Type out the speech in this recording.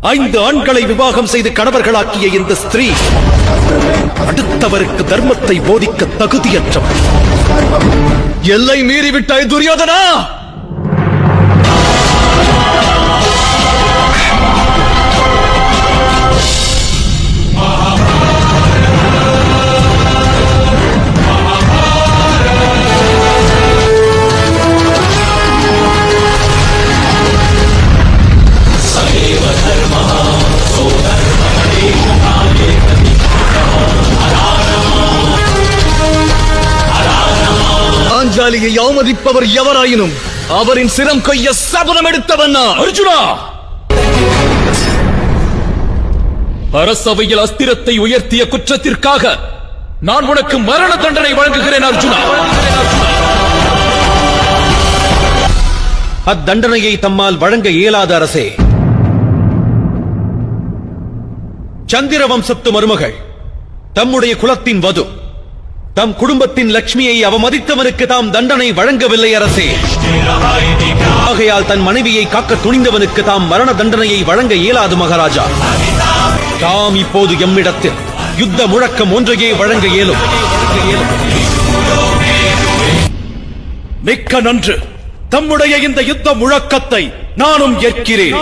5 ஆண்களை விவாகம் செய்து கணவர்களாக்கிய இந்த ஸ்திரீ அடுத்தவருக்கு தர்மத்தை போதிக்க தகுதியற்றவர். எல்லை மீறிவிட்டாய் துரியோதனா! பாஞ்சாலியை அவமதிப்பவர் எவராயினும் அவரின் சிரம் கொய்ய சபதம் எடுத்தவன் நான். அர்ஜுனா, அரசவையில் அஸ்திரத்தை உயர்த்திய குற்றத்திற்காக நான் உனக்கு மரண தண்டனை வழங்குகிறேன் அர்ஜுனா. அத்தண்டனையை தம்மால் வழங்க இயலாத அரசே. சந்திர வம்சத்து மருமகள், தம்முடைய குலத்தின் வது, தம் குடும்பத்தின் லட்சுமியை அவமதித்தவனுக்கு தாம் தண்டனை வழங்கவில்லை அரசே. ஆகையால் தன் மனைவியை காக்க துணிந்தவனுக்கு தாம் மரண தண்டனையை வழங்க இயலாது மகாராஜா. தாம் இப்போது எம்மிடத்தில் யுத்த முழக்கம் ஒன்றையே வழங்க இயலும். மிக்க நன்று. தம்முடைய இந்த யுத்த முழக்கத்தை நானும் ஏற்கிறேன்.